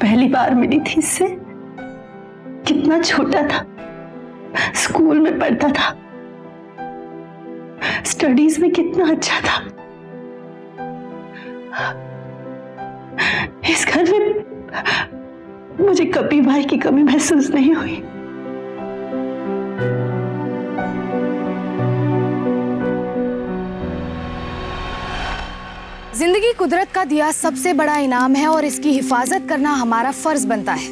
पहली बार मिली थी इससे कितना छोटा था, स्कूल में पढ़ता था, स्टडीज में कितना अच्छा था। इस घर में मुझे कभी भाई की कमी महसूस नहीं हुई। जिंदगी कुदरत का दिया सबसे बड़ा इनाम है और इसकी हिफाजत करना हमारा फर्ज बनता है।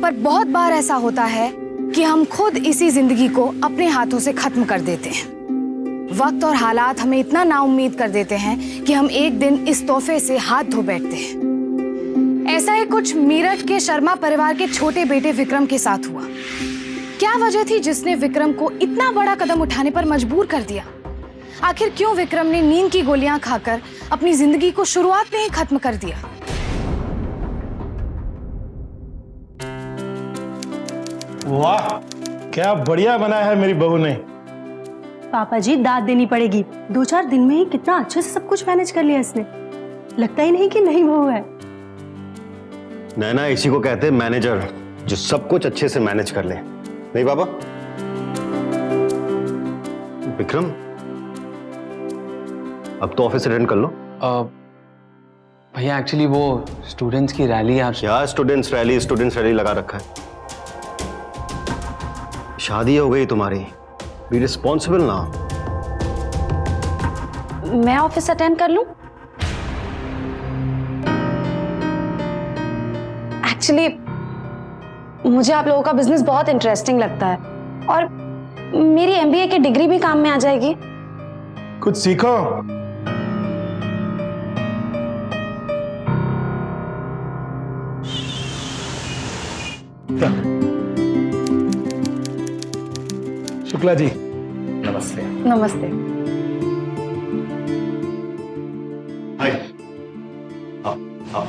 पर बहुत बार ऐसा होता है कि हम खुद इसी जिंदगी को अपने हाथों से खत्म कर देते हैं। वक्त और हालात हमें इतना नाउम्मीद कर देते हैं कि हम एक दिन इस तोहफे से हाथ धो बैठते हैं। ऐसा ही कुछ मीरठ के शर्मा परिवार के छोटे बेटे विक्रम के साथ हुआ। क्या वजह थी जिसने विक्रम को इतना बड़ा कदम उठाने पर मजबूर कर दिया? आखिर क्यों विक्रम ने नींद की गोलियां खाकर अपनी जिंदगी को शुरुआत में ही खत्म कर दिया? वाह, क्या बढ़िया बनाया है मेरी बहू ने। पापा जी दाद देनी पड़ेगी, 2-4 दिन में ही कितना अच्छे से सब कुछ मैनेज कर लिया इसने। लगता ही नहीं कि नहीं बहू है। नैना इसी को कहते हैं मैनेजर, जो सब कुछ अच्छे से मैनेज कर ले। नहीं बाबा? विक्रम, अब तो ऑफिस अटेंड कर लो। भैया एक्चुअली वो स्टूडेंट्स की रैली है। क्या स्टूडेंट्स रैली लगा रखा है? शादी हो गई तुम्हारी, बी रिस्पॉन्सिबल ना। मैं ऑफिस अटेंड कर लूं? एक्चुअली मुझे आप लोगों का बिजनेस बहुत इंटरेस्टिंग लगता है और मेरी एमबीए की डिग्री भी काम में आ जाएगी। कुछ सीखो। शुक्ला जी नमस्ते। नमस्ते। हाय। आओ, आओ।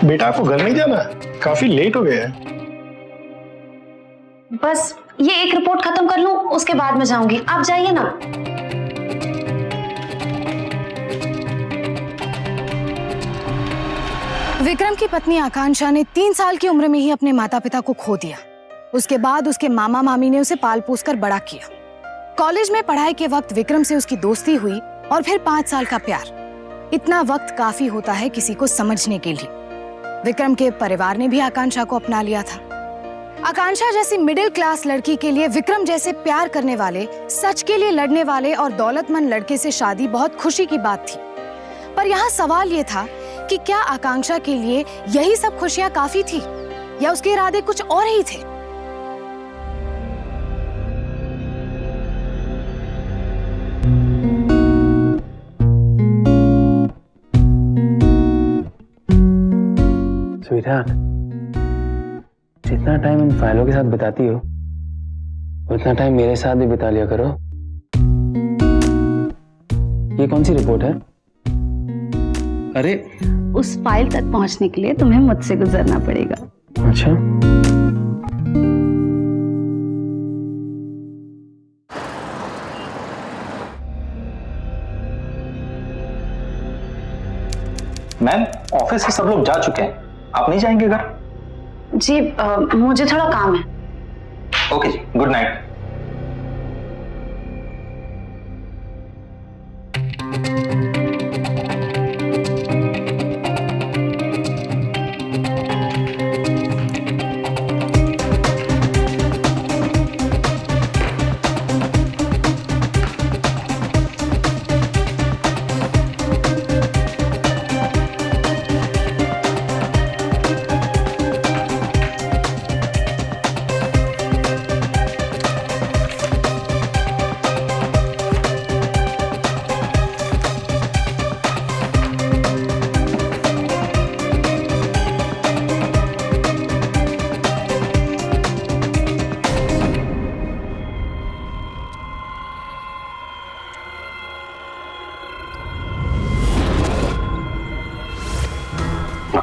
बेटा आपको घर नहीं जाना? काफी लेट हो गया है। बस ये एक रिपोर्ट खत्म कर लूं, उसके बाद मैं जाऊंगी। आप जाइए ना। विक्रम की पत्नी आकांक्षा ने 3 साल की उम्र में ही अपने माता पिता को खो दिया। उसके बाद उसके मामा मामी ने उसे पाल पोस कर बड़ा किया। कॉलेज में पढ़ाई के वक्त विक्रम से उसकी दोस्ती हुई और फिर 5 साल का प्यार। इतना वक्त काफी होता है किसी को समझने के लिए। विक्रम के परिवार ने भी आकांक्षा को अपना लिया था। आकांक्षा जैसी मिडिल क्लास लड़की के लिए विक्रम जैसे प्यार करने वाले, सच के लिए लड़ने वाले और दौलतमंद लड़के से शादी बहुत खुशी की बात थी। पर यहाँ सवाल ये था कि क्या आकांक्षा के लिए यही सब खुशियां काफी थी या उसके इरादे कुछ और ही थे? स्वीटहार्ट, जितना टाइम इन फाइलों के साथ बिताती हो उतना टाइम मेरे साथ भी बिता लिया करो। ये कौन सी रिपोर्ट है? अरे उस फाइल तक पहुंचने के लिए तुम्हें मुझसे गुजरना पड़ेगा। अच्छा, मैम ऑफिस से सब लोग जा चुके हैं, आप नहीं जाएंगे घर? जी मुझे थोड़ा काम है। ओके जी, गुड नाइट।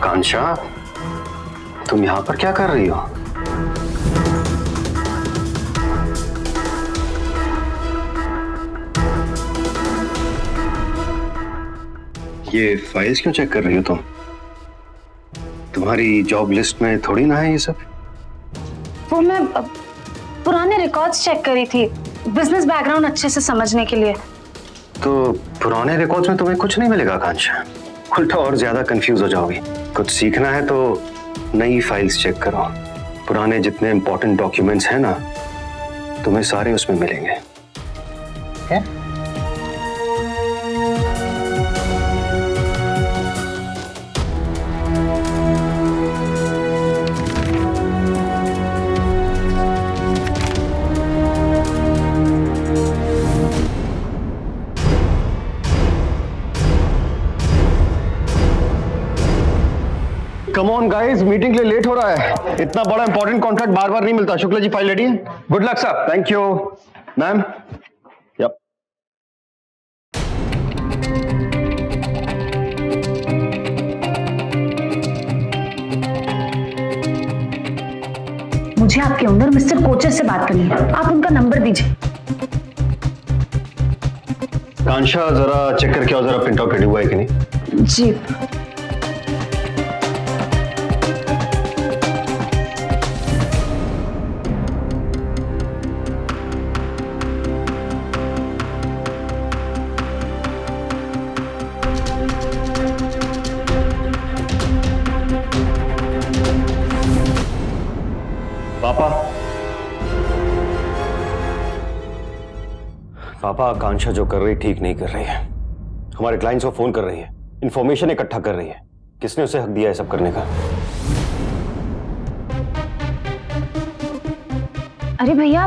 आकांक्षा, तुम यहां पर क्या कर रही हो? ये फाइल्स क्यों चेक कर रही हो तुम? तुम्हारी जॉब लिस्ट में थोड़ी ना है ये सब। वो मैं पुराने रिकॉर्ड्स चेक करी थी, बिजनेस बैकग्राउंड अच्छे से समझने के लिए। तो पुराने रिकॉर्ड्स में तुम्हें कुछ नहीं मिलेगा आकांक्षा, उल्टा और ज्यादा कंफ्यूज हो जाओगी। कुछ सीखना है तो नई फाइल्स चेक करो। पुराने जितने इंपॉर्टेंट डॉक्यूमेंट्स हैं ना, तुम्हें सारे उसमें मिलेंगे। क्या? कम ऑन गाइस, मीटिंग के लिए लेट हो रहा है। इतना बड़ा इंपॉर्टेंट कॉन्ट्रैक्ट बार बार नहीं मिलता। शुक्ला जी, फाइल रेडी है? Good luck sir. Thank you ma'am. Yup. मुझे आपके ओनर मिस्टर कोचर से बात करनी है, आप उनका नंबर दीजिए। कांशा, जरा चेक करके आओ जरा प्रिंट आउट रेडी हुआ है कि नहीं। जी। पापा, आकांक्षा जो कर रही ठीक नहीं कर रही है। हमारे क्लाइंट्स को फोन कर रही है, इंफॉर्मेशन इकट्ठा कर रही है। किसने उसे हक दिया है सब करने का? अरे भैया,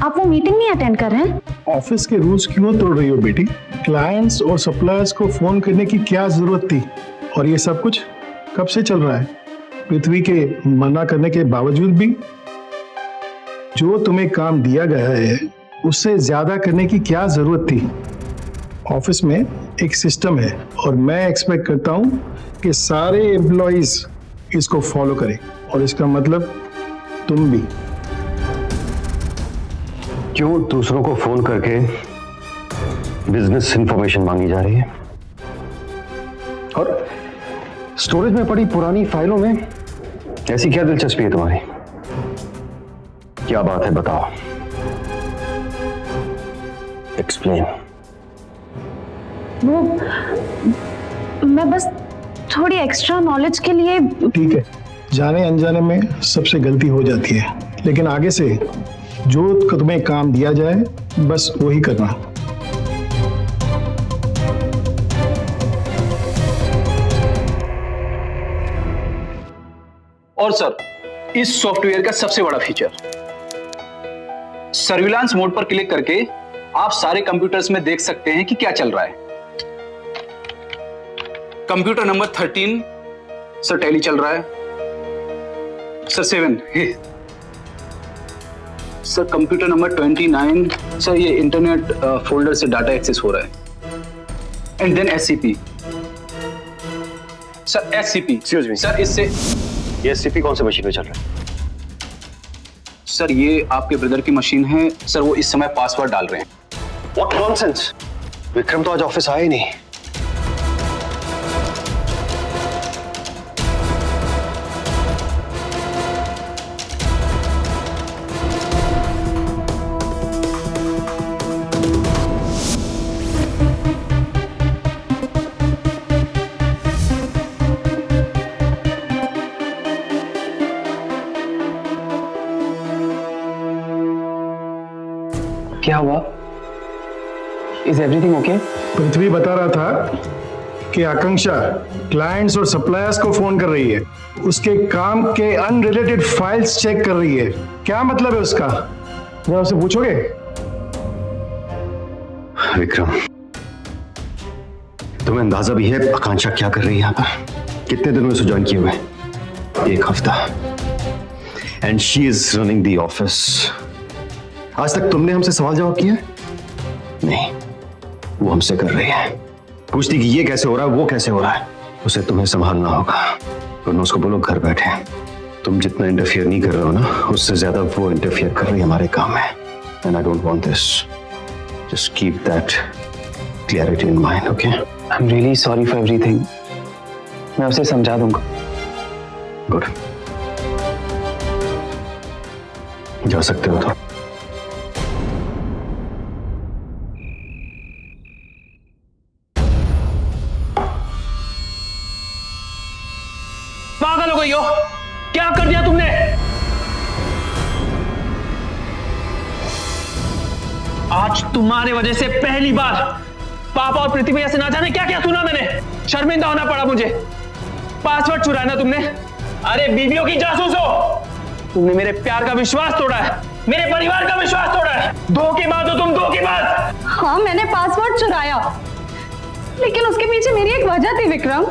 आप वो मीटिंग नहीं अटेंड कर रहे हैं? ऑफिस के रूल्स क्यों तोड़ रही हो बेटी? क्लाइंट्स और सप्लायर्स को फोन करने की क्या जरूरत थी? और ये सब कुछ कब से चल रहा है? पृथ्वी के मना करने के बावजूद भी? जो तुम्हें काम दिया गया है उससे ज्यादा करने की क्या जरूरत थी? ऑफिस में एक सिस्टम है और मैं एक्सपेक्ट करता हूं कि सारे एम्प्लॉइज इसको फॉलो करें, और इसका मतलब तुम भी। क्यों दूसरों को फोन करके बिजनेस इंफॉर्मेशन मांगी जा रही है? और स्टोरेज में पड़ी पुरानी फाइलों में ऐसी क्या दिलचस्पी है तुम्हारी? क्या बात है, बताओ। एक्सप्लेन। वो मैं बस थोड़ी एक्स्ट्रा नॉलेज के लिए। ठीक है, जाने अनजाने में सबसे गलती हो जाती है, लेकिन आगे से जो तुम्हें काम दिया जाए बस वही करना। और सर, इस सॉफ्टवेयर का सबसे बड़ा फीचर, सर्विलांस मोड पर क्लिक करके आप सारे कंप्यूटर्स में देख सकते हैं कि क्या चल रहा है। कंप्यूटर नंबर 13 सर टैली चल रहा है। Sir 7 sir computer number 29 sir ये इंटरनेट फोल्डर से डाटा एक्सेस हो रहा है। And then SCP sir, SCP excuse me sir, इससे ये एससीपी कौन से मशीन में चल रहा है? सर ये आपके ब्रदर की मशीन है सर, वो इस समय पासवर्ड डाल रहे हैं। What nonsense! विक्रम तो आज ऑफिस आया ही नहीं। क्या हुआ? Is everything okay? पृथ्वी बता रहा था कि आकांक्षा क्लाइंट्स और सप्लायर्स को फोन कर रही है, उसके काम के अनरिलेटेड फाइल्स चेक कर रही है। क्या मतलब है उसका? जरा उससे पूछोगे? विक्रम, तुम्हें अंदाजा भी है आकांक्षा क्या कर रही है यहाँ पर? कितने दिनों से ज्वाइन किए हुए? 1 हफ्ता। And she is running the office. आज तक तुमने हमसे सवाल जवाब किया? नहीं, वो हमसे कर रही है। पूछती कि ये कैसे हो रहा है, वो कैसे हो रहा है। उसे तुम्हें संभालना होगा। वरना उसको बोलो घर बैठे। तुम जितना इंटरफियर नहीं कर रहे हो ना, उससे ज्यादा वो इंटरफियर कर रही है हमारे काम में। And I don't want this. Just keep that clarity in mind, okay? I am really sorry for everything. मैं उसे समझा दूंगा। गुड, जा सकते हो तो। पागल हो गई हो? क्या कर दिया तुमने? आज तुम्हारे वजह से पहली बार पापा और पृथ्वी भैया से ना जाने क्या क्या सुना मैंने। शर्मिंदा होना पड़ा मुझे। पासवर्ड चुराया ना तुमने? अरे बीवियों की जासूस हो तुमने। मेरे प्यार का विश्वास तोड़ा है, मेरे परिवार का विश्वास तोड़ा है। धोखेबाज हो तुम, धोखेबाज। हाँ, मैंने पासवर्ड चुराया, लेकिन उसके पीछे मेरी एक वजह थी विक्रम।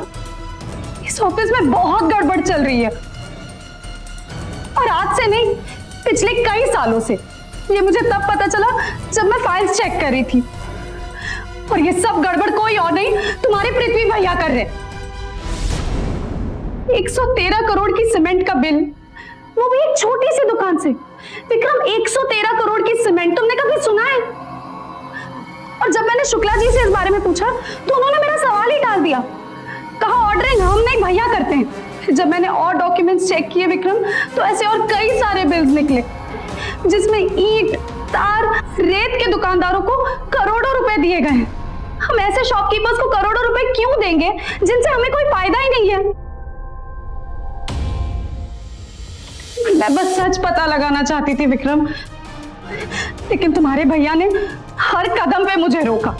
इस ऑफिस में बहुत गड़बड़ चल रही है, और आज से नहीं, पिछले कई सालों से। ये मुझे तब पता चला जब मैं फाइल्स चेक कर रही थी, और ये सब गड़बड़ कोई और नहीं, तुम्हारे पृथ्वी भैया कर रहे। 113 करोड़ की सीमेंट का बिल, वो भी एक छोटी सी दुकान से। विक्रम, 113 करोड़ की सीमेंट तुमने कभी सुना है? और जब मैंने शुक्ला जी से इस बारे में पूछा तो उन्होंने मेरा सवाल ही टाल दिया। कहा ऑर्डरिंग हम नहीं भैया करते हैं। जब मैंने और डॉक्यूमेंट्स चेक किए विक्रम, तो ऐसे और कई सारे बिल्स निकले जिसमें ईंट, तार, रेत के दुकानदारों को करोड़ों रुपए दिए गए। हम ऐसे शॉपकीपर्स को करोड़ों रुपए क्यों देंगे जिनसे हमें कोई फायदा ही नहीं है? मैं बस सच पता लगाना चाहती थी विक्रम, लेकिन तुम्हारे भैया ने हर कदम पे मुझे रोका।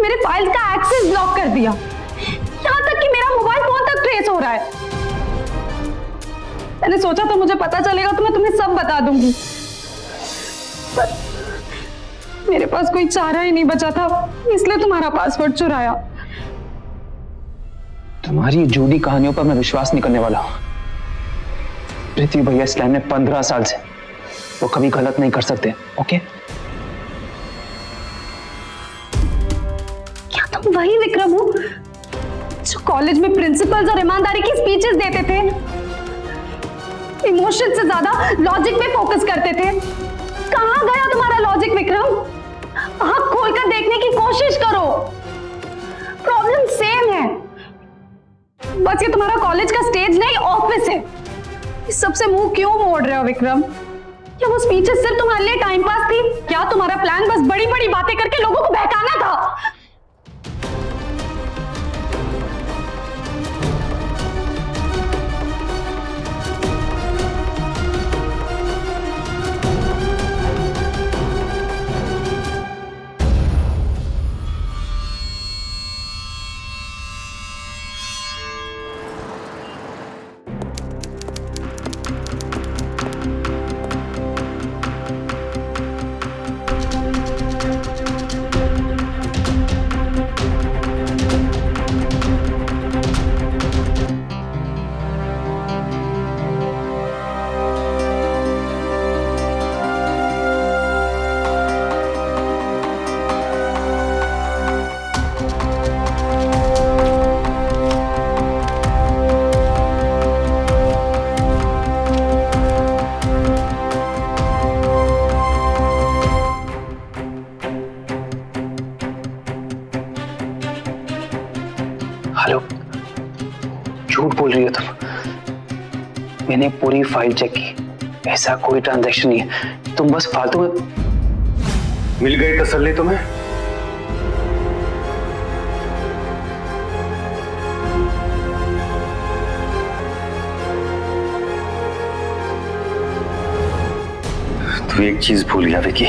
मेरे फाइल्स का एक्सेस ब्लॉक कर दिया, यहाँ तक कि मेरा मोबाइल फोन तक ट्रेस हो रहा है। मैंने सोचा था मुझे पता चलेगा तो मैं तुम्हें सब बता दूंगी, पर मेरे पास कोई चारा ही नहीं बचा था, इसलिए तुम्हारा पासवर्ड चुराया। तुम्हारी झूठी कहानियों पर मैं विश्वास नहीं करने वाला हूं। पृथ्वी भैया इस लाइन में 15 साल से, वो कभी गलत नहीं कर सकते, ओके? क्या तुम वही विक्रम हो जो कॉलेज में प्रिंसिपल्स और ईमानदारी की स्पीचेस देते थे, इमोशन से ज्यादा लॉजिक पे फोकस करते थे? कहां गया तुम्हारा लॉजिक विक्रम? आंख खोलकर देखने की कोशिश करो। प्रॉब्लम सेम है, बस ये तुम्हारा कॉलेज का स्टेज नहीं, ऑफिस है। इस सबसे मुंह क्यों मोड़ रहे हो विक्रम? क्या वो स्पीचेस सिर्फ तुम्हारे लिए टाइम पास थी? क्या तुम्हारा प्लान बस बड़ी बड़ी बातें करके लोगों को बहकाना था? हेलो, झूठ बोल रही हो तुम। मैंने पूरी फाइल चेक की, ऐसा कोई ट्रांजैक्शन नहीं है। तुम बस फालतू में। मिल गई तसल्ली तुम्हें? तू एक चीज भूल गया विकी।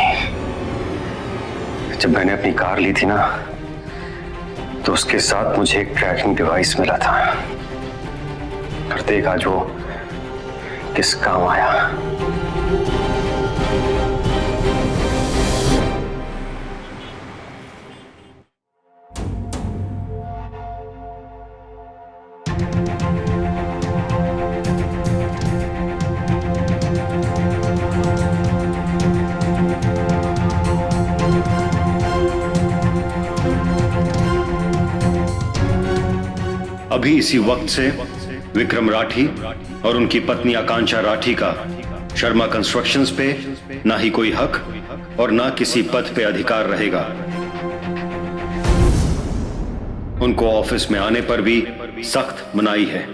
जब मैंने अपनी कार ली थी ना, तो उसके साथ मुझे एक ट्रैकिंग डिवाइस मिला था। पर देख आज वो किस काम आया। अभी इसी वक्त से विक्रम राठी और उनकी पत्नी आकांक्षा राठी का शर्मा कंस्ट्रक्शंस पे ना ही कोई हक और ना किसी पद पे अधिकार रहेगा। उनको ऑफिस में आने पर भी सख्त मनाही है।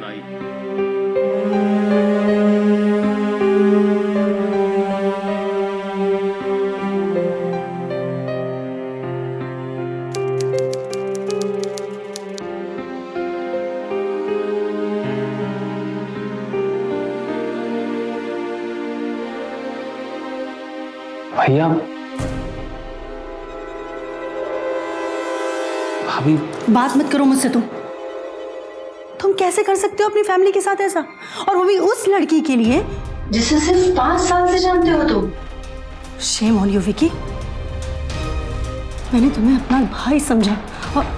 भैया, भाभी, बात मत करो मुझसे तुम कैसे कर सकते हो अपनी फैमिली के साथ ऐसा, और वो भी उस लड़की के लिए जिसे सिर्फ 5 साल से जानते हो तुम। Shame on you Vicky. मैंने तुम्हें अपना भाई समझा और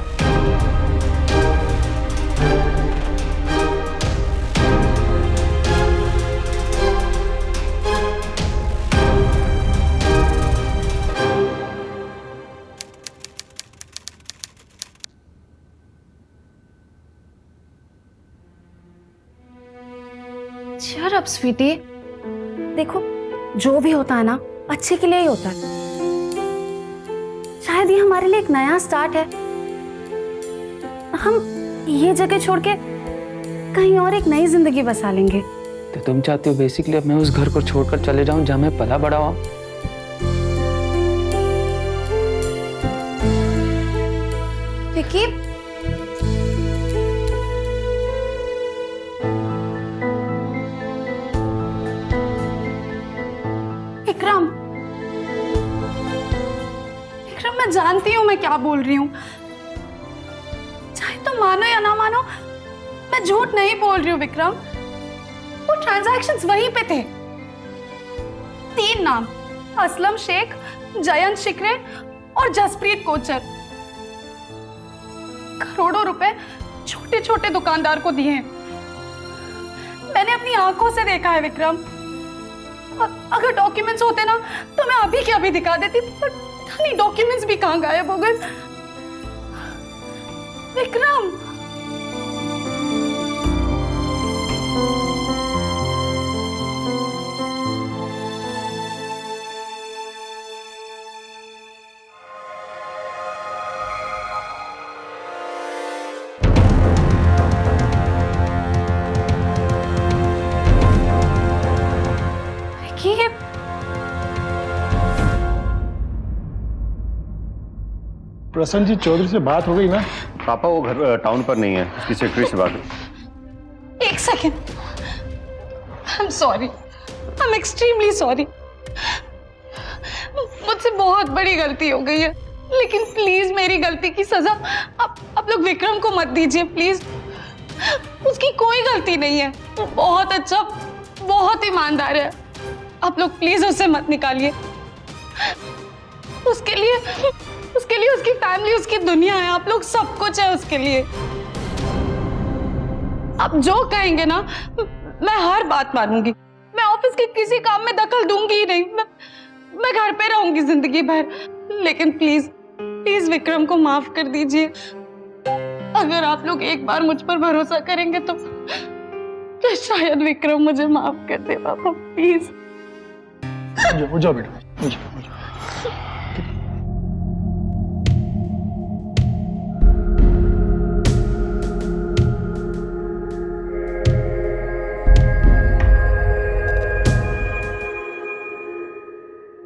Cheer up, sweetie. देखो, जो भी होता है ना अच्छे के लिए ही होता है। शायद ये हमारे लिए एक नया स्टार्ट है। हम ये जगह छोड़ के कहीं और एक नई जिंदगी बसा लेंगे। तो तुम चाहते हो बेसिकली अब मैं उस घर को छोड़कर चले जाऊं जहां मैं पला बड़ा हुआ? विकी, विक्रम, विक्रम, मैं जानती हूँ मैं क्या बोल रही हूँ। चाहे तुम मानो या ना मानो, मैं झूठ नहीं बोल रही हूँ विक्रम। वो ट्रांजैक्शंस वहीं पे थे। 3 नाम, असलम शेख, जयंत शिकरे और जसप्रीत कोचर। करोड़ों रुपए छोटे छोटे दुकानदार को दिए हैं। मैंने अपनी आंखों से देखा है विक्रम। अगर डॉक्यूमेंट्स होते ना तो मैं अभी के अभी दिखा देती, पर पता नहीं डॉक्यूमेंट्स भी कहां गायब हो गए। विक्रम, प्रसन्न जी चौधरी से बात हो गई ना? पापा वो घर टाउन पर नहीं है, उसकी सेक्रेटरी से बात हुई। एक second, I am sorry, I am extremely sorry. मुझसे बहुत बड़ी गलती हो गई है, लेकिन प्लीज मेरी गलती की सजा आप लोग विक्रम को मत दीजिए प्लीज। उसकी कोई गलती नहीं है, वो बहुत अच्छा, बहुत ईमानदार है। आप लोग प्लीज उसे मत निकालिए। उसके लिए उसकी फैमिली, उसकी दुनिया है, आप लोग सब कुछ है उसके लिए। आप जो कहेंगे ना मैं हर बात मानूंगी। मैं ऑफिस के किसी काम में दखल दूंगी ही नहीं। मैं घर पे रहूंगी जिंदगी भर। लेकिन प्लीज प्लीज विक्रम को माफ कर दीजिए। अगर आप लोग एक बार मुझ पर भरोसा करेंगे तो शायद विक्रम मुझे माफ कर दे। पापा प्लीज। हो जाओ बेटा, हो जाओ।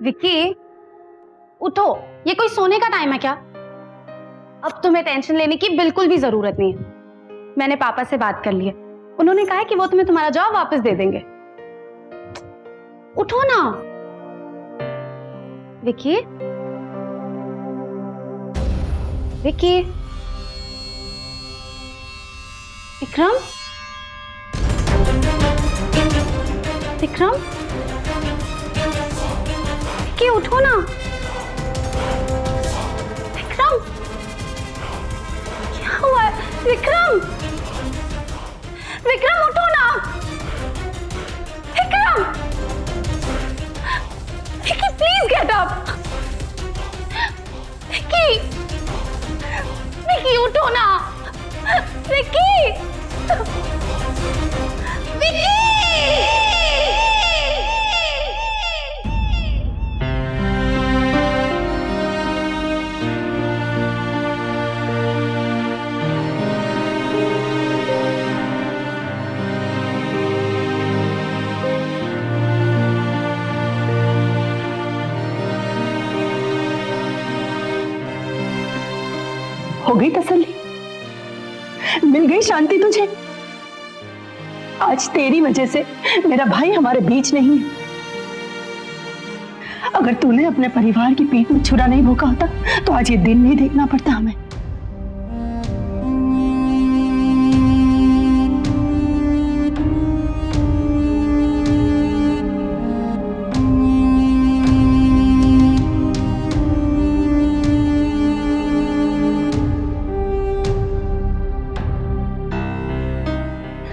विक्की, उठो, ये कोई सोने का टाइम है क्या? अब तुम्हें टेंशन लेने की बिल्कुल भी जरूरत नहीं है। मैंने पापा से बात कर ली है, उन्होंने कहा है कि वो तुम्हें तुम्हारा जॉब वापस दे देंगे। उठो ना विक्की। विक्की, विक्रम, विक्रम, विक्की उठो ना। विक्रम, क्या हुआ? विक्रम, विक्रम उठो ना। Vikram, Vicky please get up. Vicky, Vicky उठो ना। विक्की। हो गई तसल्ली, मिल गई शांति तुझे। आज तेरी वजह से मेरा भाई हमारे बीच नहीं है। अगर तूने अपने परिवार की पीठ में छुरा नहीं भोंका होता तो आज ये दिन नहीं देखना पड़ता हमें।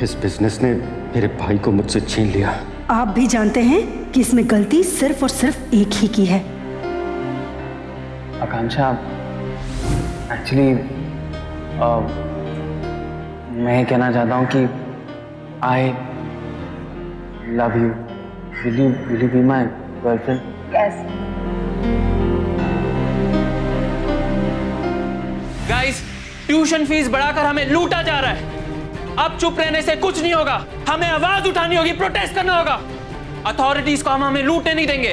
इस बिजनेस ने मेरे भाई को मुझसे छीन लिया। आप भी जानते हैं कि इसमें गलती सिर्फ और सिर्फ एक ही की है। आकांक्षा, एक्चुअली मैं कहना चाहता हूँ कि I love you. Will you be my girlfriend? Yes. Guys, tuition fees बढ़ाकर हमें लूटा जा रहा है। अब चुप रहने से कुछ नहीं होगा, हमें आवाज उठानी होगी, प्रोटेस्ट करना होगा। अथॉरिटीज को हम हमें लूटने नहीं देंगे।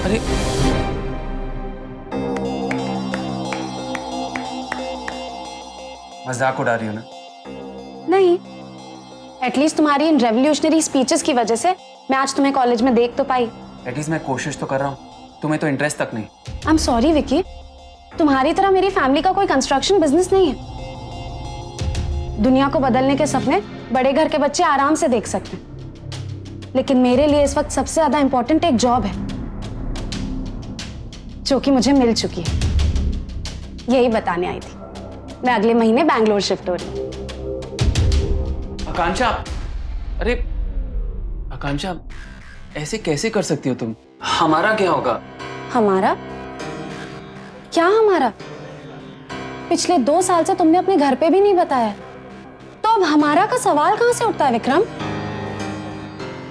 अरे मजाक उड़ा रही हो ना? नहीं, एटलीस्ट तुम्हारी इन रेवोल्यूशनरी स्पीचेस की वजह से मैं आज तुम्हें कॉलेज में देख तो पाई। एटलीस्ट मैं कोशिश तो कर रहा हूँ, तुम्हें तो इंटरेस्ट तक नहीं। आई एम सॉरी विकी, तुम्हारी तरह मेरी फैमिली का कोई कंस्ट्रक्शन बिजनेस नहीं है। दुनिया को बदलने के सपने बड़े घर के बच्चे आराम से देख सकते हैं, लेकिन मेरे लिए इस वक्त सबसे ज्यादा इंपॉर्टेंट एक जॉब है जो कि मुझे मिल चुकी है। यही बताने आई थी। मैं अगले महीने बैंगलोर शिफ्ट हो रही हूँ। आकांक्षा, अरे आकांक्षा, ऐसे कैसे कर सकती हो तुम? हमारा क्या होगा? हमारा क्या? हमारा पिछले 2 साल से तुमने अपने घर पे भी नहीं बताया, तो अब हमारा का सवाल कहां से उठता है विक्रम?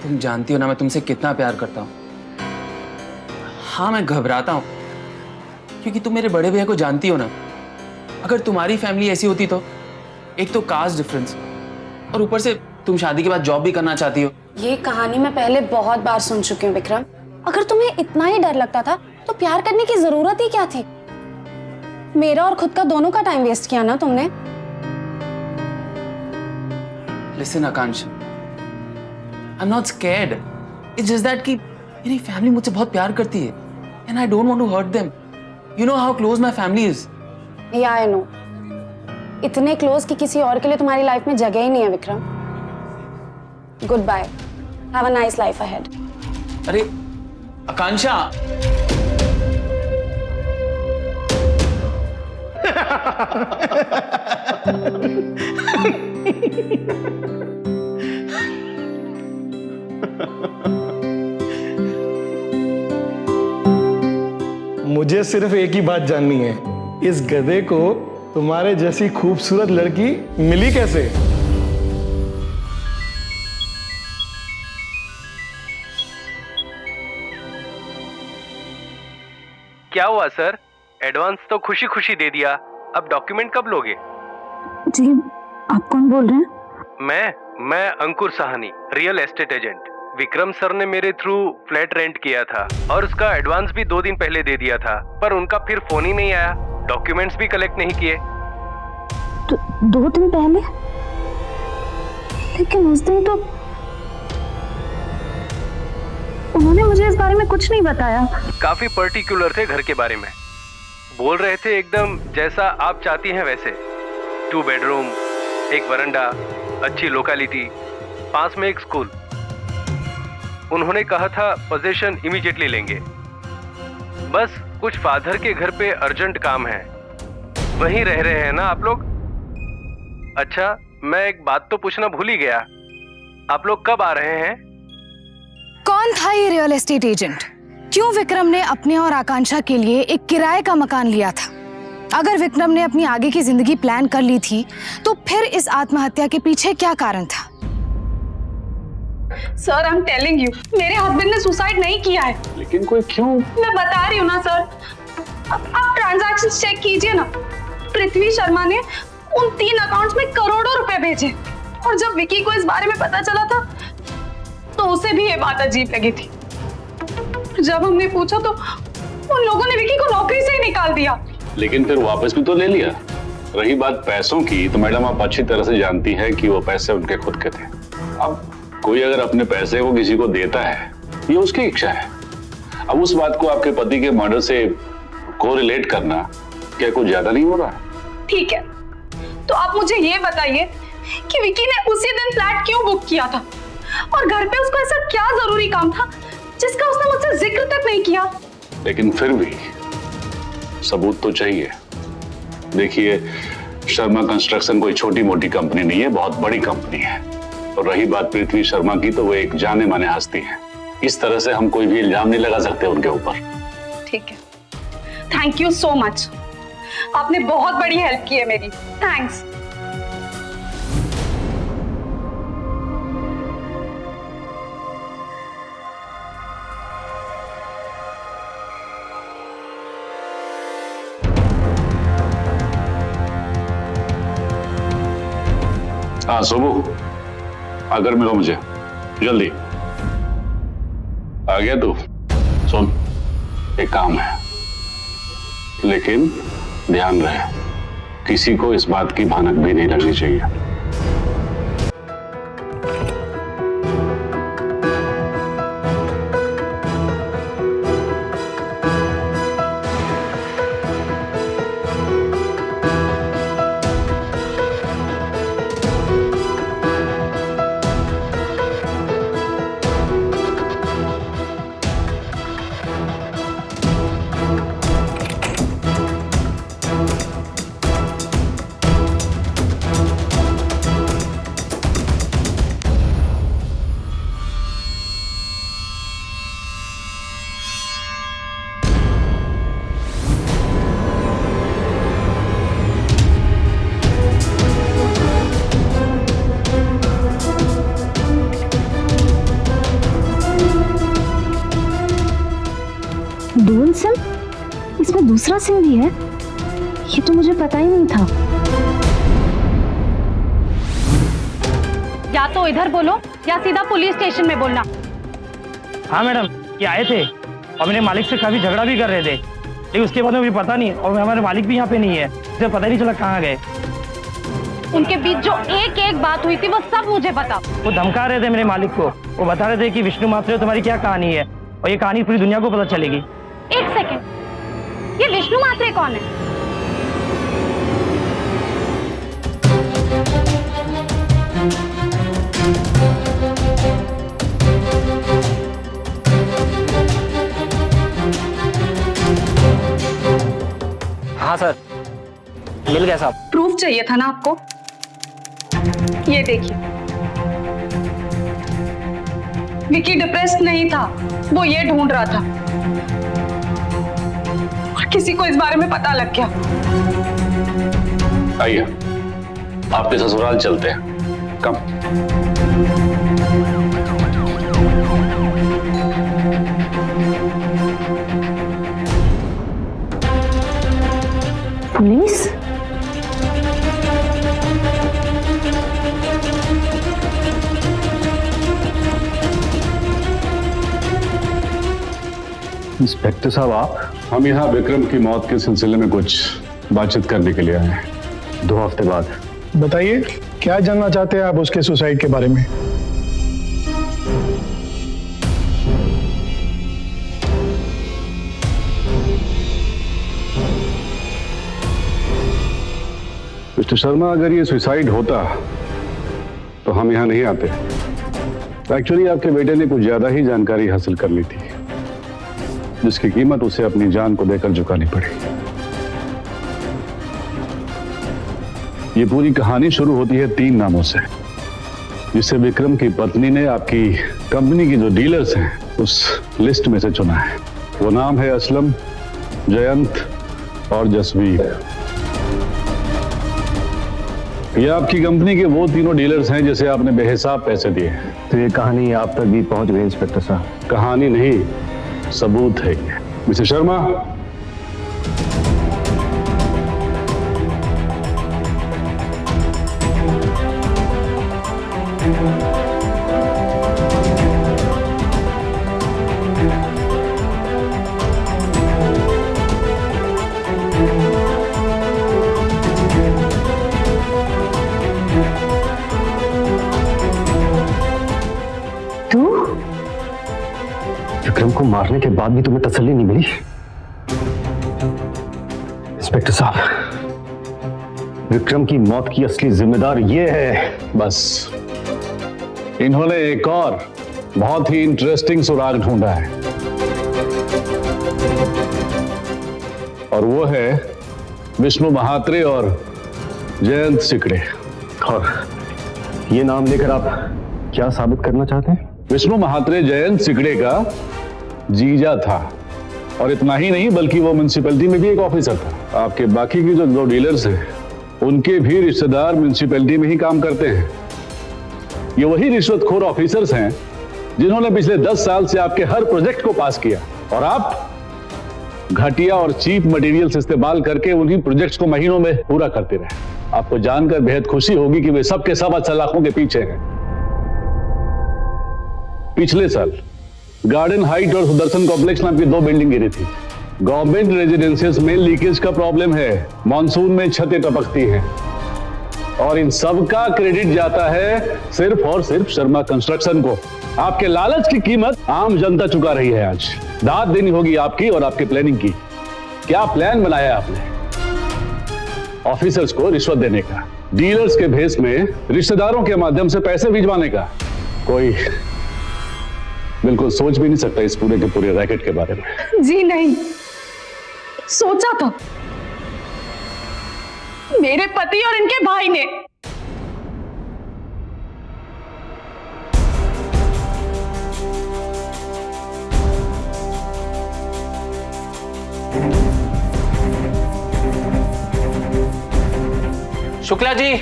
तुम जानती हो ना मैं तुमसे कितना प्यार करता हूँ। हाँ, मैं घबराता हूँ क्योंकि तुम मेरे बड़े भैया को जानती हो ना। अगर तुम्हारी फैमिली ऐसी होती तो, एक तो कास्ट डिफरेंस और ऊपर से तुम शादी के बाद जॉब भी करना चाहती हो। ये कहानी मैं पहले बहुत बार सुन चुकी हूँ विक्रम। अगर तुम्हें इतना ही डर लगता था तो प्यार करने की जरूरत ही क्या थी? मेरा और खुद का दोनों का टाइम वेस्ट किया ना तुमने। Listen, Akanksha, I'm not scared. It's just that कि मेरी फैमिली मुझसे बहुत प्यार करती है and I don't want to hurt them. You know how close my family is. Yeah, I know. इतने क्लोज कि किसी और के लिए तुम्हारी लाइफ में जगह ही नहीं है Vikram. Goodbye. Have a nice life ahead. अरे आकांक्षा, मुझे सिर्फ एक ही बात जाननी है, इस गधे को तुम्हारे जैसी खूबसूरत लड़की मिली कैसे? क्या हुआ सर? एडवांस तो खुशी खुशी दे दिया, अब डॉक्यूमेंट कब लोगे? जी, आप कौन बोल रहे हैं? मैं Ankur Sahni, real estate agent. Vikram sir ने मेरे थ्रू फ्लैट रेंट किया था और उसका एडवांस भी 2 दिन पहले दे दिया था, पर उनका फिर फोन ही नहीं आया, डॉक्यूमेंट्स भी कलेक्ट नहीं किए। तो 2 दिन पहले? लेकिन उस दिन तो उन्होंने मुझे इस बारे में कुछ नहीं बताया। काफी पर्टिकुलर थे घर के बारे में, बोल रहे थे एकदम जैसा आप चाहती हैं वैसे। 2 बेडरूम, 1 वरांडा, अच्छी लोकेलिटी, पास में एक स्कूल। उन्होंने कहा था पोजीशन इमीडिएटली लेंगे, बस कुछ फादर के घर पे अर्जेंट काम है। वहीं रह रहे हैं ना आप लोग? अच्छा, मैं एक बात तो पूछना भूल ही गया, आप लोग कब आ रहे हैं? कौन था ये रियल एस्टेट एजेंट? क्यों विक्रम ने अपने और आकांक्षा के लिए एक किराए का मकान लिया था? अगर विक्रम ने अपनी आगे की जिंदगी प्लान कर ली थी तो फिर इस आत्महत्या के पीछे क्या कारण था? Sir, I am telling you, मेरे हस्बैंड ने सुसाइड नहीं किया है। लेकिन कोई क्यों? मैं बता रही हूँ ना सर, आप ट्रांजैक्शंस चेक कीजिए ना। पृथ्वी शर्मा ने उन 3 अकाउंट्स में करोड़ों रुपए भेजे, और जब विकी को इस बारे में पता चला था तो उसे भी ये बात अजीब लगी थी। जब हमने पूछा तो उन लोगों ने विकी को नौकरी से ही निकाल दिया। लेकिन फिर वापस भी तो ले लिया। रही बात पैसों की, तो मैडम आप अच्छी तरह से जानती हैं कि वो पैसे उनके खुद के थे। अब कोई अगर अपने पैसे को किसी को देता है, ये उसकी इच्छा है। अब उस बात को आपके पति के मर्डर से कोरिलेट करना क्या कुछ ज्यादा नहीं हो रहा? ठीक है, तो आप मुझे ये बताइए कि विकी ने उसी दिन फ्लैट क्यों बुक किया था, और घर पे उसको ऐसा क्या जरूरी काम था जिसका उसने मुझसे जिक्र तक नहीं किया? लेकिन फिर भी सबूत तो चाहिए। देखिए, शर्मा कंस्ट्रक्शन कोई छोटी मोटी कंपनी नहीं है, बहुत बड़ी कंपनी है। और रही बात पृथ्वी शर्मा की, तो वो एक जाने माने हस्ती है। इस तरह से हम कोई भी इल्जाम नहीं लगा सकते उनके ऊपर। ठीक है, थैंक यू सो मच। आपने बहुत बड़ी हेल्प की है मेरी। थैंक्स। हाँ सोबू, आकर मिलो मुझे जल्दी। आ गया तू? सुन, एक काम है, लेकिन ध्यान रहे किसी को इस बात की भनक भी नहीं लगनी चाहिए। Dual SIM? इसमें दूसरा सिम भी है? ये तो मुझे पता ही नहीं था। या तो इधर बोलो या सीधा पुलिस स्टेशन में बोलना। हाँ मैडम, ये आए थे और मेरे मालिक से काफी झगड़ा भी कर रहे थे, लेकिन उसके बाद में मुझे पता नहीं, और हमारे मालिक भी यहाँ पे नहीं है, मुझे पता ही नहीं चला कहाँ गए। उनके बीच जो एक एक बात हुई थी वो सब मुझे पता। वो धमका रहे थे मेरे मालिक को, वो बता रहे थे कि विष्णु मात्रे तुम्हारी क्या कहानी है, और ये कहानी पूरी दुनिया को पता चलेगी। एक सेकेंड, ये विष्णु मात्रे कौन है? हाँ सर, मिल गया साहब। प्रूफ चाहिए था ना आपको? ये देखिए, विकी डिप्रेस्ड नहीं था, वो ये ढूंढ रहा था, और किसी को इस बारे में पता लग गया। आइए, आपके ससुराल चलते हैं। कम। पुलिस? इंस्पेक्टर साहब, आप? हम यहाँ विक्रम की मौत के सिलसिले में कुछ बातचीत करने के लिए आए हैं। 2 हफ्ते बाद। बताइए, क्या जानना चाहते हैं आप उसके सुसाइड के बारे में? मिस्टर शर्मा, अगर ये सुसाइड होता तो हम यहाँ नहीं आते। एक्चुअली आपके बेटे ने कुछ ज्यादा ही जानकारी हासिल कर ली थी, जिसकी कीमत उसे अपनी जान को देकर चुकानी पड़ी। ये पूरी कहानी शुरू होती है 3 नामों से, जिसे विक्रम की पत्नी ने आपकी कंपनी की जो डीलर्स हैं उस लिस्ट में से चुना है। वो नाम है असलम, जयंत और जसवीर। ये आपकी कंपनी के वो तीनों डीलर्स हैं जिसे आपने बेहिसाब पैसे दिए हैं। तो ये कहानी आप तक भी पहुंच गई इंस्पेक्टर साहब? कहानी नहीं, सबूत है ये। मिस्टर शर्मा, को मारने के बाद भी तुम्हें तसल्ली नहीं मिली? इंस्पेक्टर साहब, विक्रम की मौत की असली जिम्मेदार ये है। बस इन्होंने एक और बहुत ही इंटरेस्टिंग सुराग ढूंढा है, और वो है विष्णु महात्रे और जयंत सिकड़े। और ये नाम लेकर आप क्या साबित करना चाहते हैं? विष्णु महात्रे जयंत सिकड़े का जीजा था, और इतना ही नहीं बल्कि वो म्युनिसिपैलिटी में भी एक ऑफिसर था। आपके बाकी की जो 2 डीलर्स हैं उनके भी रिश्तेदार म्युनिसिपैलिटी में ही काम करते हैं। ये वही रिश्वतखोर ऑफिसर्स हैं जिन्होंने पिछले 10 साल से आपके हर प्रोजेक्ट को पास किया, और आप घटिया और चीप मटेरियल्स इस्तेमाल करके उन्हीं प्रोजेक्ट्स को महीनों में पूरा करते रहे। आपको जानकर बेहद खुशी होगी कि वे सब के सब सलाखों के पीछे हैं। पिछले साल गार्डन हाइट और सुदर्शन कॉम्प्लेक्स नाम की 2 बिल्डिंग गिरी थी। गवर्नमेंट रेजिडेंशियल्स में लीकेज का प्रॉब्लम है, मॉनसून में छतें टपकती हैं, और इन सब का क्रेडिट जाता है सिर्फ और सिर्फ शर्मा कंस्ट्रक्शन को। आपके लालच की कीमत आम जनता चुका रही है। आज दाद देनी होगी आपकी और आपकी प्लानिंग की। क्या प्लान बनाया आपने? ऑफिसर्स को रिश्वत देने का, डीलर्स के भेस में रिश्तेदारों के माध्यम से पैसे भिजवाने का। कोई बिल्कुल सोच भी नहीं सकता इस पूरे के पूरे रैकेट के बारे में। जी नहीं, सोचा था मेरे पति और इनके भाई ने। शुक्ला जी,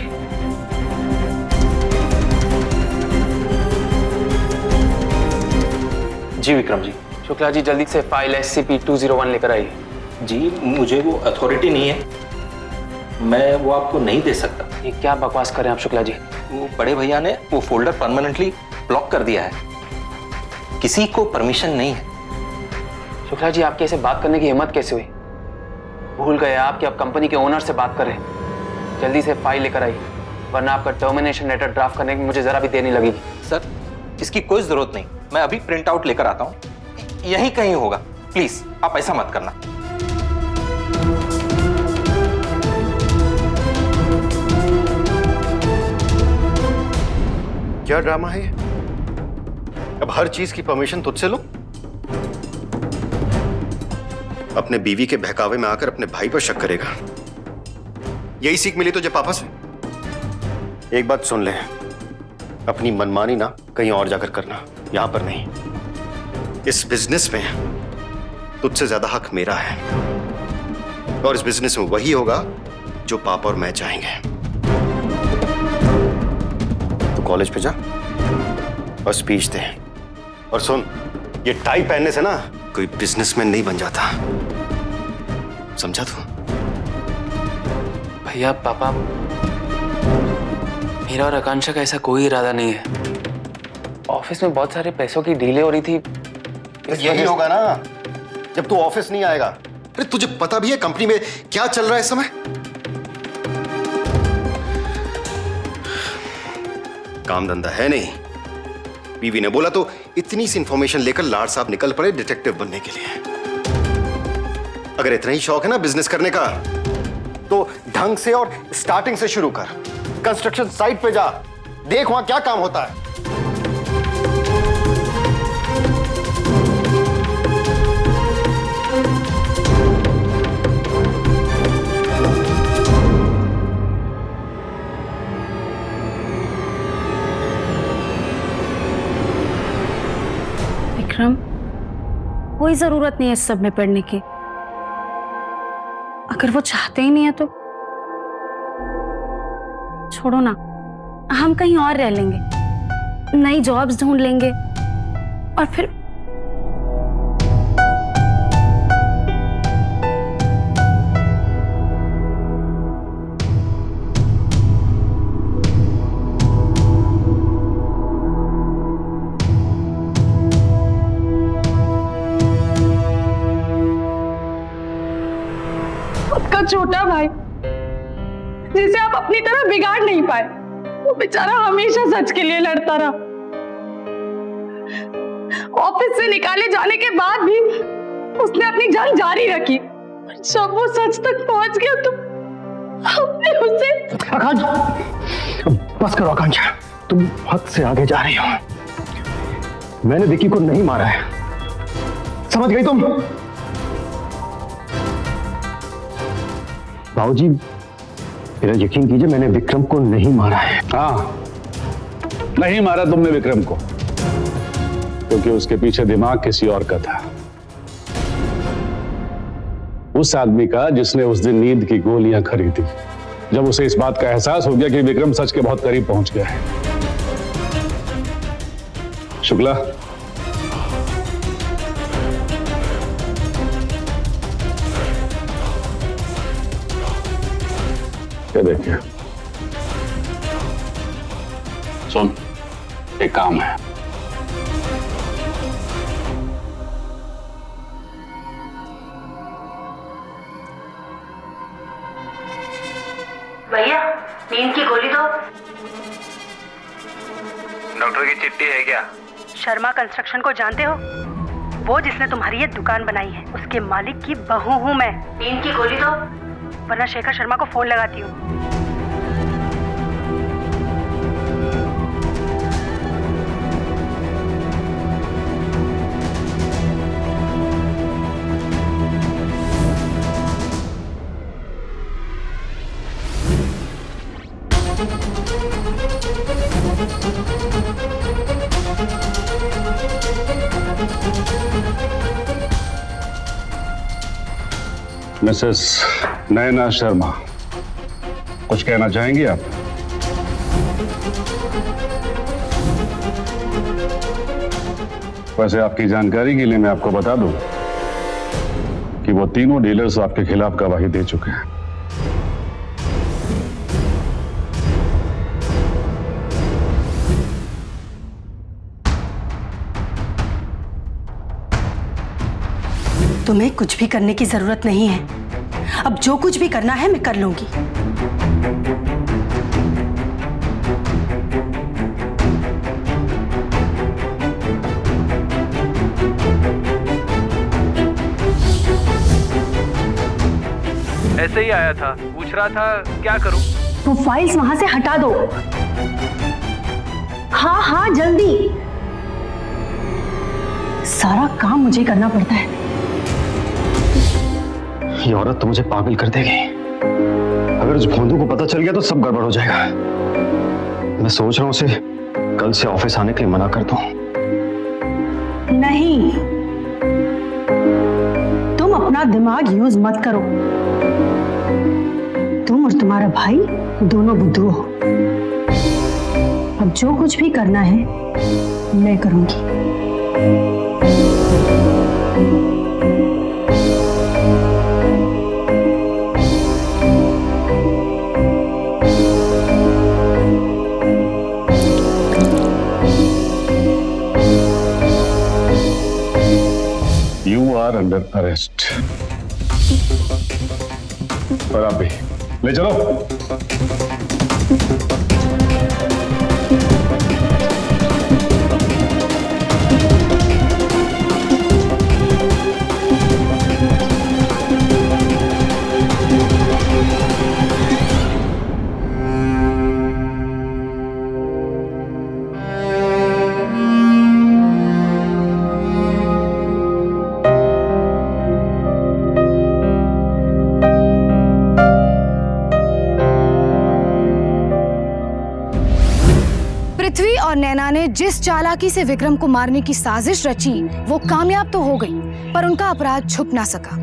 जी विक्रम जी। शुक्ला जी जल्दी से फाइल SCP-201 लेकर आइए। जी मुझे वो अथॉरिटी नहीं है, मैं वो आपको नहीं दे सकता। ये क्या बकवास करें आप शुक्ला जी? वो बड़े भैया ने वो फोल्डर परमानेंटली ब्लॉक कर दिया है, किसी को परमिशन नहीं है। शुक्ला जी, आपकी ऐसे बात करने की हिम्मत कैसे हुई? भूल गए आप कि आप कंपनी के ओनर से बात करें। जल्दी से फाइल लेकर आइए, वरना आपका टर्मिनेशन लेटर ड्राफ्ट करने की मुझे जरा भी देर नहीं लगेगी। सर इसकी कोई जरूरत नहीं, मैं अभी प्रिंट आउट लेकर आता हूँ, यहीं कहीं होगा। प्लीज आप ऐसा मत करना। क्या ड्रामा है ये? अब हर चीज की परमिशन तुझसे लो? अपने बीवी के बहकावे में आकर अपने भाई पर शक करेगा। यही सीख मिली तुझे पापा से? एक बात सुन ले, अपनी मनमानी ना कहीं और जाकर करना, यहां पर नहीं। इस बिजनेस में तुझसे ज्यादा हक मेरा है, और इस बिजनेस में वही होगा जो पापा और मैं चाहेंगे। तू कॉलेज पे जा और स्पीच दे, और सुन, ये टाई पहनने से ना कोई बिजनेसमैन नहीं बन जाता, समझा तू? भैया पापा, मेरा और आकांक्षा का ऐसा कोई इरादा नहीं है। ऑफिस में बहुत सारे पैसों की डीले हो रही थी। यही होगा ना जब तू ऑफिस नहीं आएगा। अरे तुझे पता भी है कंपनी में क्या चल रहा है इस समय? काम धंधा है नहीं। बीवी ने बोला तो इतनी सी इंफॉर्मेशन लेकर लाड साहब निकल पड़े डिटेक्टिव बनने के लिए। अगर इतना ही शौक है ना बिजनेस करने का, तो ढंग से और स्टार्टिंग से शुरू कर। कंस्ट्रक्शन साइट पे जा, देख वहां क्या काम होता है। विक्रम, कोई जरूरत नहीं है इस सब में पढ़ने की। अगर वो चाहते ही नहीं है तो छोड़ो ना, हम कहीं और रह लेंगे, नई जॉब्स ढूंढ लेंगे, और फिर आपका छोटा भाई जिसे आप अपनी तरह बिगाड़ नहीं पाए, वो बेचारा हमेशा सच के लिए लड़ता रहा। ऑफिस से निकाले जाने के बाद भी उसने अपनी जंग जारी रखी। जब वो सच तक पहुंच गया तो हमने उसे। आकांक्षा, बस करो आकांक्षा, तुम हद से आगे जा रही हो। मैंने विक्की को नहीं मारा है, समझ गई तुम? बाबूजी, मेरा यकीन कीजिए, मैंने विक्रम को नहीं मारा है। हाँ, नहीं मारा तुमने विक्रम को, क्योंकि उसके पीछे दिमाग किसी और का था। उस आदमी का जिसने उस दिन नींद की गोलियां खरीदी, जब उसे इस बात का एहसास हो गया कि विक्रम सच के बहुत करीब पहुंच गया है। शुक्ला, ये देखिए, सुन, एक काम है। भैया, नींद की गोली दो। डॉक्टर की चिट्ठी है क्या? शर्मा कंस्ट्रक्शन को जानते हो? वो जिसने तुम्हारी ये दुकान बनाई है, उसके मालिक की बहू हूँ मैं। नींद की गोली दो, वरना शेखर शर्मा को फोन लगाती हूँ। मिसेस नैना शर्मा, कुछ कहना चाहेंगी आप? वैसे आपकी जानकारी के लिए मैं आपको बता दूं कि वो तीनों डीलर्स आपके खिलाफ गवाही दे चुके हैं। तुम्हें कुछ भी करने की जरूरत नहीं है। अब जो कुछ भी करना है मैं कर लूंगी। ऐसे ही आया था, पूछ रहा था क्या करूं। वो फाइल्स वहां से हटा दो। हाँ हाँ, जल्दी। सारा काम मुझे करना पड़ता है। ये औरत तो मुझे पागल कर देगी। अगर उस भोंदू को पता चल गया तो सब गड़बड़ हो जाएगा। मैं सोच रहा हूं उसे कल से ऑफिस आने के लिए मना कर दूं। नहीं, तुम अपना दिमाग यूज मत करो। तुम और तुम्हारा भाई दोनों बुद्धू हो। अब जो कुछ भी करना है मैं करूंगी। You are under arrest। और आप भी ले चलो। पृथ्वी और नैना ने जिस चालाकी से विक्रम को मारने की साजिश रची वो कामयाब तो हो गई, पर उनका अपराध छुप ना सका।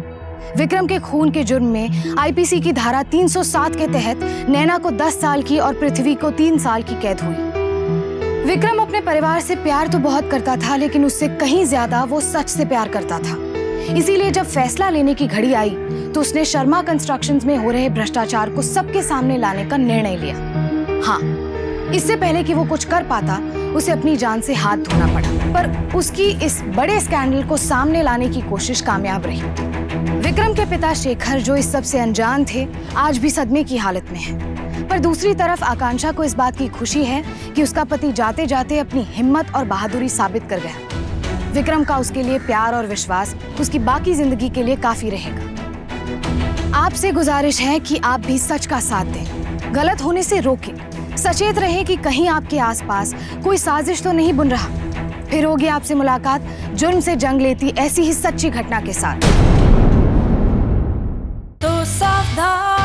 विक्रम के खून के जुर्म में आईपीसी की धारा 307 के तहत नैना को 10 साल की और पृथ्वी को 3 साल की कैद हुई। विक्रम अपने परिवार से प्यार तो बहुत करता था, लेकिन उससे कहीं ज्यादा वो सच से प्यार करता था। इसीलिए जब फैसला लेने की घड़ी आई तो उसने शर्मा कंस्ट्रक्शंस में हो रहे भ्रष्टाचार को सबके सामने लाने का निर्णय लिया। हाँ, इससे पहले कि वो कुछ कर पाता उसे अपनी जान से हाथ धोना पड़ा, पर उसकी इस बड़े स्कैंडल को सामने लाने की कोशिश कामयाब रही। विक्रम के पिता शेखर, जो इस सब से अनजान थे, आज भी सदमे की हालत में हैं। पर दूसरी तरफ आकांक्षा को इस बात की खुशी है कि उसका पति जाते जाते अपनी हिम्मत और बहादुरी साबित कर गया। विक्रम का उसके लिए प्यार और विश्वास उसकी बाकी जिंदगी के लिए काफी रहेगा। आपसे गुजारिश है कि आप भी सच का साथ दें, गलत होने से रोकें, सचेत रहें कि कहीं आपके आसपास कोई साजिश तो नहीं बुन रहा। फिर होगी आपसे मुलाकात जुर्म से जंग लेती ऐसी ही सच्ची घटना के साथ। तो सावधान।